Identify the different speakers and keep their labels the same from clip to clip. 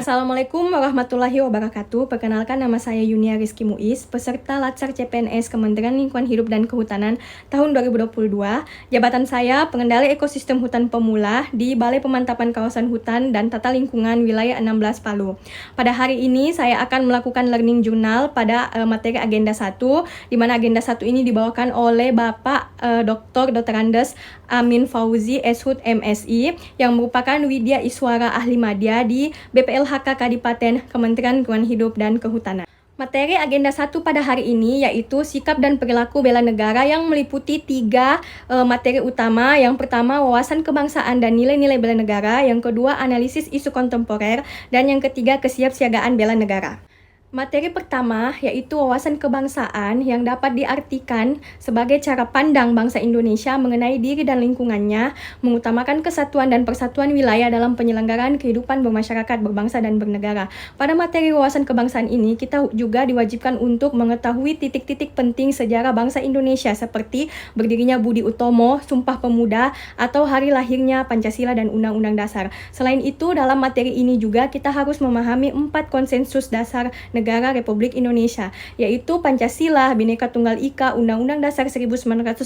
Speaker 1: Assalamualaikum warahmatullahi wabarakatuh. Perkenalkan, nama saya Yunia Rizky Muiz, peserta Latsar CPNS Kementerian Lingkungan Hidup dan Kehutanan tahun 2022. Jabatan saya pengendali ekosistem hutan pemula di Balai Pemantapan Kawasan Hutan dan Tata Lingkungan Wilayah 16 Palu. Pada hari ini saya akan melakukan learning journal pada materi agenda 1, di mana agenda 1 ini dibawakan oleh Bapak Dr. Andes Amin Fauzi, SHUT MSI, yang merupakan Widya Iswara Ahli Madya di BPLHK Kadipaten Kementerian Lingkungan Hidup dan Kehutanan. Materi agenda 1 pada hari ini yaitu sikap dan perilaku bela negara yang meliputi 3 materi utama. Yang pertama, wawasan kebangsaan dan nilai-nilai bela negara. Yang kedua, analisis isu kontemporer. Dan yang ketiga, kesiapsiagaan bela negara. Materi pertama yaitu wawasan kebangsaan yang dapat diartikan sebagai cara pandang bangsa Indonesia mengenai diri dan lingkungannya, mengutamakan kesatuan dan persatuan wilayah dalam penyelenggaraan kehidupan bermasyarakat, berbangsa, dan bernegara. Pada materi wawasan kebangsaan ini, kita juga diwajibkan untuk mengetahui titik-titik penting sejarah bangsa Indonesia seperti berdirinya Budi Utomo, Sumpah Pemuda, atau hari lahirnya Pancasila dan Undang-Undang Dasar. Selain itu, dalam materi ini juga kita harus memahami 4 konsensus dasar negara Republik Indonesia, yaitu Pancasila, Bhinneka Tunggal Ika, Undang-Undang Dasar 1945,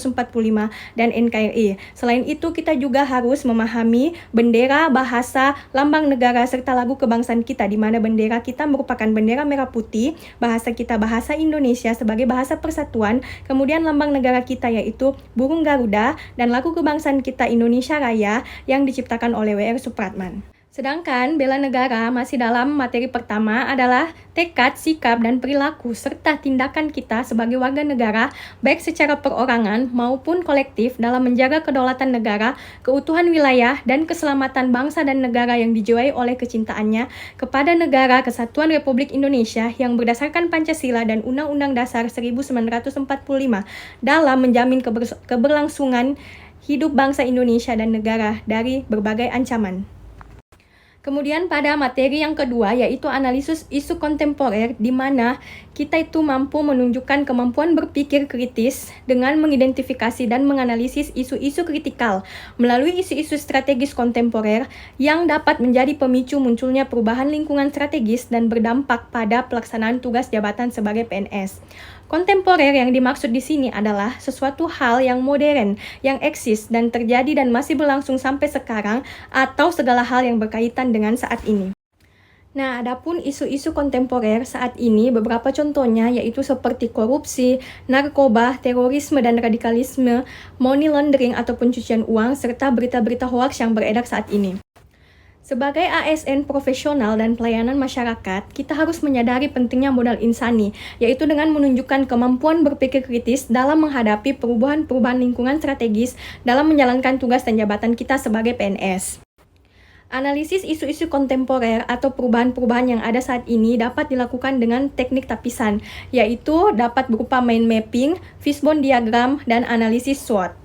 Speaker 1: dan NKRI. Selain itu, kita juga harus memahami bendera, bahasa, lambang negara, serta lagu kebangsaan kita, di mana bendera kita merupakan bendera merah putih, bahasa kita bahasa Indonesia sebagai bahasa persatuan, kemudian lambang negara kita yaitu burung Garuda, dan lagu kebangsaan kita Indonesia Raya yang diciptakan oleh W.R. Supratman. Sedangkan bela negara masih dalam materi pertama adalah tekad, sikap, dan perilaku serta tindakan kita sebagai warga negara baik secara perorangan maupun kolektif dalam menjaga kedaulatan negara, keutuhan wilayah, dan keselamatan bangsa dan negara yang dijiwai oleh kecintaannya kepada negara Kesatuan Republik Indonesia yang berdasarkan Pancasila dan Undang-Undang Dasar 1945 dalam menjamin keberlangsungan hidup bangsa Indonesia dan negara dari berbagai ancaman. Kemudian pada materi yang kedua yaitu analisis isu kontemporer, di mana kita itu mampu menunjukkan kemampuan berpikir kritis dengan mengidentifikasi dan menganalisis isu-isu kritikal melalui isu-isu strategis kontemporer yang dapat menjadi pemicu munculnya perubahan lingkungan strategis dan berdampak pada pelaksanaan tugas jabatan sebagai PNS. Kontemporer yang dimaksud di sini adalah sesuatu hal yang modern, yang eksis dan terjadi dan masih berlangsung sampai sekarang, atau segala hal yang berkaitan dengan saat ini. Nah, adapun isu-isu kontemporer saat ini, beberapa contohnya yaitu seperti korupsi, narkoba, terorisme dan radikalisme, money laundering atau pencucian uang, serta berita-berita hoaks yang beredar saat ini. Sebagai ASN profesional dan pelayanan masyarakat, kita harus menyadari pentingnya modal insani, yaitu dengan menunjukkan kemampuan berpikir kritis dalam menghadapi perubahan-perubahan lingkungan strategis dalam menjalankan tugas dan jabatan kita sebagai PNS. Analisis isu-isu kontemporer atau perubahan-perubahan yang ada saat ini dapat dilakukan dengan teknik tapisan, yaitu dapat berupa mind mapping, fishbone diagram, dan analisis SWOT.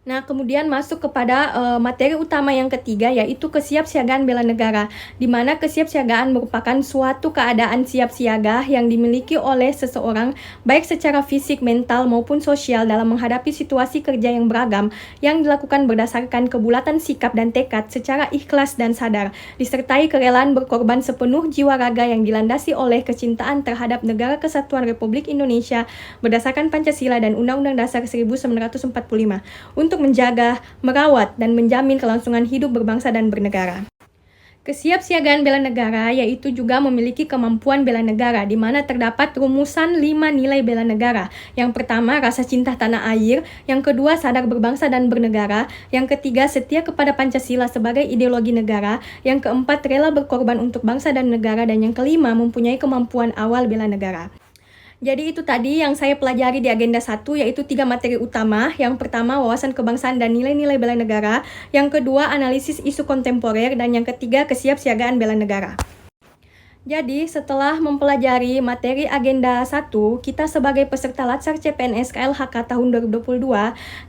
Speaker 1: Nah, kemudian masuk kepada materi utama yang ketiga yaitu kesiapsiagaan bela negara, di mana kesiapsiagaan merupakan suatu keadaan siap siaga yang dimiliki oleh seseorang baik secara fisik, mental maupun sosial dalam menghadapi situasi kerja yang beragam yang dilakukan berdasarkan kebulatan sikap dan tekad secara ikhlas dan sadar, disertai kerelaan berkorban sepenuh jiwa raga yang dilandasi oleh kecintaan terhadap Negara Kesatuan Republik Indonesia berdasarkan Pancasila dan Undang-Undang Dasar 1945 untuk menjaga, merawat, dan menjamin kelangsungan hidup berbangsa dan bernegara. Kesiapsiagaan bela negara yaitu juga memiliki kemampuan bela negara, di mana terdapat rumusan 5 nilai bela negara. Yang pertama, rasa cinta tanah air. Yang kedua, sadar berbangsa dan bernegara. Yang ketiga, setia kepada Pancasila sebagai ideologi negara. Yang keempat, rela berkorban untuk bangsa dan negara. Dan yang kelima, mempunyai kemampuan awal bela negara. Jadi itu tadi yang saya pelajari di agenda 1, yaitu 3 materi utama. Yang pertama, wawasan kebangsaan dan nilai-nilai bela negara. Yang kedua, analisis isu kontemporer. Dan yang ketiga, kesiapsiagaan bela negara. Jadi, setelah mempelajari materi agenda 1, kita sebagai peserta Latsar CPNS KLHK tahun 2022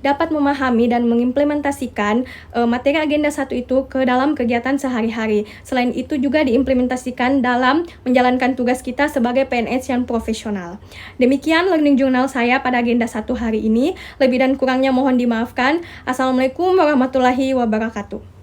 Speaker 1: dapat memahami dan mengimplementasikan materi agenda 1 itu ke dalam kegiatan sehari-hari. Selain itu juga diimplementasikan dalam menjalankan tugas kita sebagai PNS yang profesional. Demikian learning journal saya pada agenda 1 hari ini. Lebih dan kurangnya mohon dimaafkan. Assalamualaikum warahmatullahi wabarakatuh.